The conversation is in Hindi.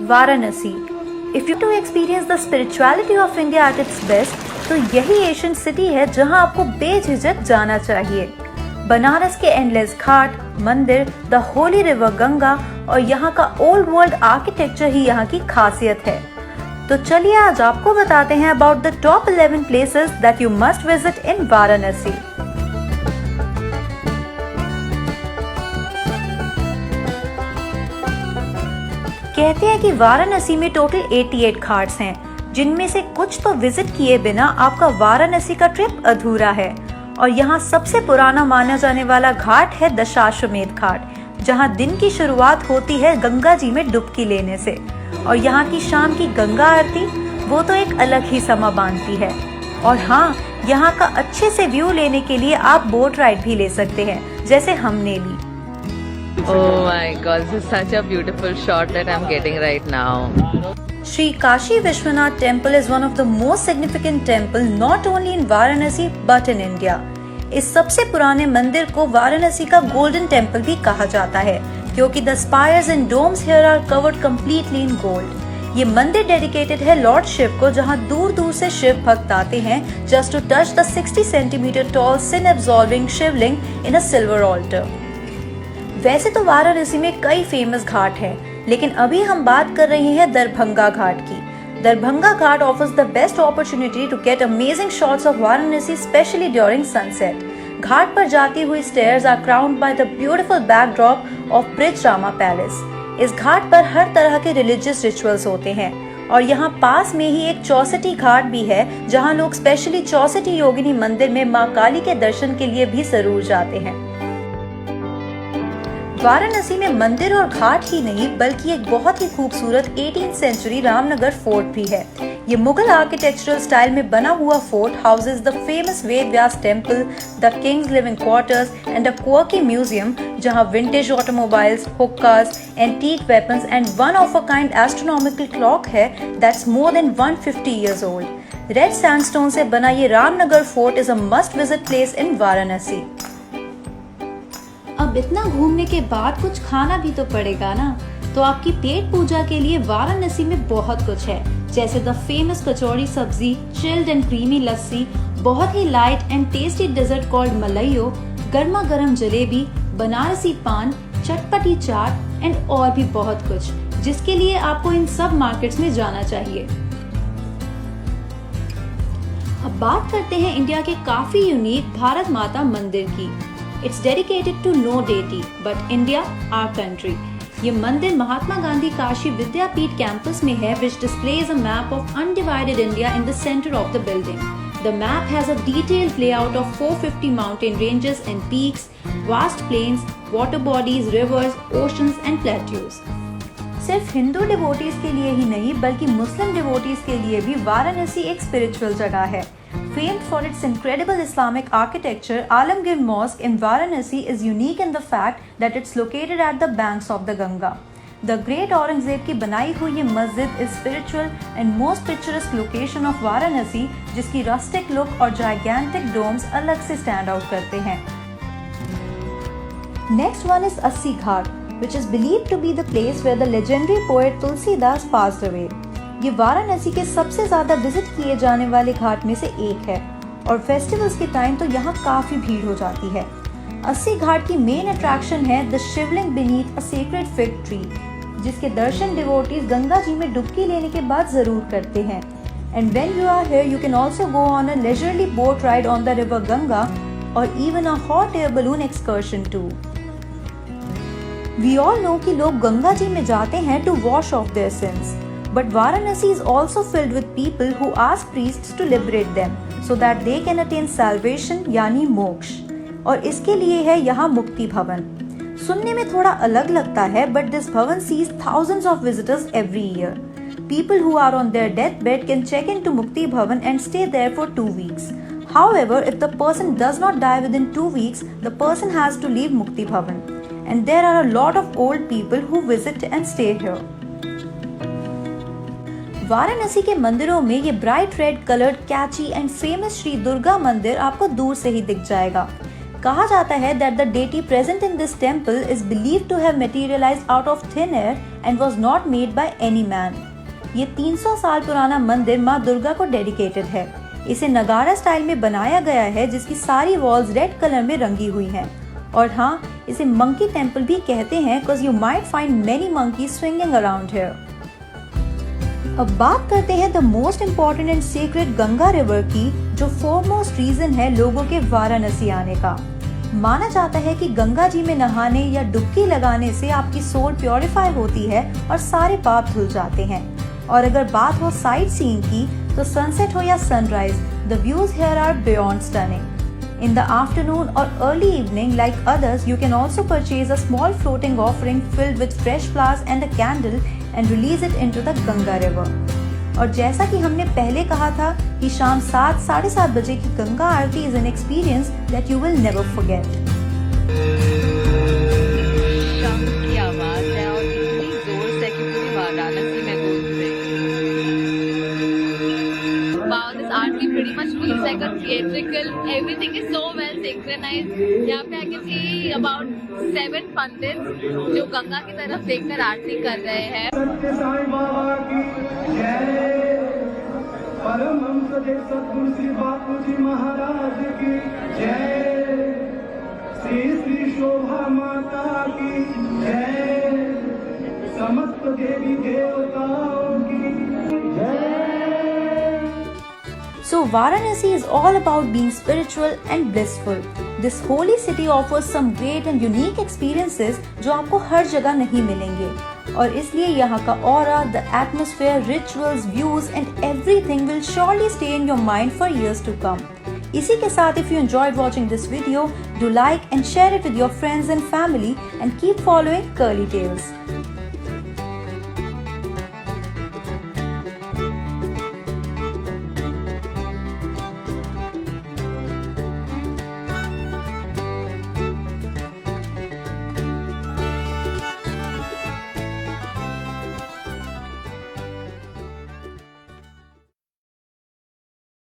Varanasi. If you to experience the spirituality of India at its best, तो यही एशियंट सिटी है जहां आपको बेझिझक जाना चाहिए। बनारस के एंडलेस घाट, मंदिर, द होली रिवर गंगा और यहाँ का ओल्ड वर्ल्ड आर्किटेक्चर ही यहाँ की खासियत है। तो चलिए आज आपको बताते हैं about the top 11 places that you must visit in Varanasi. कहते हैं कि वाराणसी में टोटल 88 घाट्स हैं, जिनमें से कुछ तो विजिट किए बिना आपका वाराणसी का ट्रिप अधूरा है। और यहाँ सबसे पुराना माना जाने वाला घाट है दशाश्वमेध घाट, जहाँ दिन की शुरुआत होती है गंगा जी में डुबकी लेने से। और यहाँ की शाम की गंगा आरती वो तो एक अलग ही समा बांधती है। और हाँ, यहाँ का अच्छे से व्यू लेने के लिए आप बोट राइड भी ले सकते हैं, जैसे हमने ली। Oh my God, this is such a beautiful shot that I'm getting right now. Sri Kashi Vishwanath Temple is one of the most significant temple not only in Varanasi but in India. इस सबसे पुराने मंदिर को वाराणसी का गोल्डन टेम्पल भी कहा जाता है, क्योंकि the spires and domes here are covered completely in gold. ये मंदिर डेडिकेटेड है लॉर्ड शिव को, जहाँ दूर दूर से शिव भक्त आते हैं just to touch the 60 centimeter tall sin absorbing Shivling in a silver altar. वैसे तो वाराणसी में कई फेमस घाट हैं, लेकिन अभी हम बात कर रहे हैं दरभंगा घाट की। दरभंगा घाट offers the best opportunity to get amazing shots of Varanasi, especially during sunset. घाट पर जाती हुई stairs are crowned by the beautiful backdrop of Brij Rama Palace. इस घाट पर हर तरह के religious rituals होते हैं, और यहाँ पास में ही एक चौसठी घाट भी है, जहाँ लोग स्पेशली चौसठी योगिनी मंदिर में माँ काली के दर्शन के लिए भी जरूर जाते हैं। वाराणसी में मंदिर और घाट ही नहीं, बल्कि एक बहुत ही खूबसूरत 18th सेंचुरी रामनगर फोर्ट भी है। ये मुगल आर्किटेक्चरल स्टाइल में बना हुआ fort houses the famous Ved Vyas temple, the king's living quarters and a quirky museum, जहां vintage automobiles, hookahs, antique weapons and one of a kind astronomical clock है that's more than 150 years old. Red sandstone से बना ये Ramnagar fort is a must visit place in Varanasi. अब इतना घूमने के बाद कुछ खाना भी तो पड़ेगा ना, तो आपकी पेट पूजा के लिए वाराणसी में बहुत कुछ है, जैसे द फेमस कचौड़ी सब्जी, चिल्ड एंड क्रीमी लस्सी, बहुत ही light and tasty dessert called malaiyo, गर्मा गर्म जलेबी, बनारसी पान, चटपटी चाट एंड और भी बहुत कुछ, जिसके लिए आपको इन सब मार्केट्स में जाना चाहिए। अब बात करते हैं इंडिया के काफी यूनिक भारत माता मंदिर की। It's dedicated to no deity, but India, our country. ये मंदिर महात्मा गांधी काशी विद्यापीठ कैंपस में है, which displays a map of undivided India in the center of the building. The map has a detailed layout of 450 mountain ranges and peaks, vast plains, water bodies, rivers, oceans and plateaus. सिर्फ हिंदू डिवोटीज के लिए ही नहीं, बल्कि मुस्लिम डिवोटीज के लिए भी वाराणसी एक स्पिरिचुअल जगह है। Famed for its incredible Islamic architecture, Alamgir Mosque in Varanasi is unique in the fact that it's located at the banks of the Ganga. The Great Aurangzeb की बनाई हुई ये मस्जिद is spiritual and most picturesque location of Varanasi, जिसकी rustic look और gigantic domes अलग से stand out करते हैं। Next one is अस्सी घाट, which is believed to be the place where the legendary poet Tulsidas passed away. ये वाराणसी के सबसे ज्यादा विजिट किए जाने वाले घाट में से एक है, और फेस्टिवल्स के टाइम तो यहाँ काफी भीड़ हो जाती है। अस्सी घाट की मेन अट्रैक्शन है the Shivling beneath a sacred fig tree, जिसके दर्शन डिवोटीज गंगा जी में डुबकी लेने के बाद जरूर करते हैं। And when you are here you can also go on a leisurely boat ride on the river Ganga और even a hot air balloon excursion too. We all know कि लोग गंगा जी में जाते हैं to wash off their sins, but Varanasi is also filled with people who ask priests to liberate them so that they can attain salvation यानी मोक्ष, और इसके लिए है यहाँ मुक्ति भवन। सुनने में थोड़ा अलग लगता है, but this भवन sees thousands of visitors every year. People who are on their deathbed can check into Mukti Bhavan and stay there for 2 weeks. However, if the person does not die within 2 weeks, the person has to leave Mukti Bhavan. And there are a lot of old people who visit and stay here. Varanasi के मंदिरों में ये bright red coloured Kainchi and famous Shri Durga मंदिर आपको दूर से ही दिख जाएगा। कहा जाता है that the deity present in this temple is believed to have materialized out of thin air and was not made by any man. ये 300 साल पुराना मंदिर माँ दुर्गा को डेडिकेटेड है। इसे नगारा स्टाइल में बनाया गया है, जिसकी सारी वॉल्स रेड कलर में रंगी हुई हैं। और हाँ, इसे मंकी टेम्पल भी कहते हैं because you might find many monkeys swinging around here. अब बात करते हैं the most important and secret Ganga river की, जो फोरमोस्ट रीजन है लोगों के वाराणसी आने का। माना जाता है कि गंगा जी में नहाने या डुबकी लगाने से आपकी सोल प्योरीफाई होती है और सारे पाप धुल जाते हैं। और अगर बात हो साइट सीइंग की, तो सनसेट हो या sunrise, the views here are beyond stunning. In the afternoon or early evening, like others, you can also purchase a small floating offering filled with fresh flowers and a candle and release it into the Ganga river. और जैसा कि हमने पहले कहा था कि शाम 7 साढ़े 7 बजे की गंगा आरती is an experience that you will never forget. शंख की आवाज है और इतनी जोर से कि पूरी वाराणसी में गूंज रही है। Wow, this aarti pretty much feels like a theatrical. Everything is so well synchronized. यहाँ पे I can see about 7 पंडित जो गंगा की तरफ देखकर आरती कर रहे हैं। सत्य साईं बाबा की जय, परमहंस सद्गुरु श्री बापूजी महाराज की जय, श्री श्री शोभा माता की जय, समस्त देवी देवताओं की जय। So Varanasi is all about being spiritual and blissful. This holy city offers some great and unique experiences जो आपको हर जगह नहीं मिलेंगे, और इसलिए यहाँ का aura, the atmosphere, rituals, views and everything will surely stay in your mind for years to come. इसी के साथ if you enjoyed watching this video, do like and share it with your friends and family and keep following Curly Tales.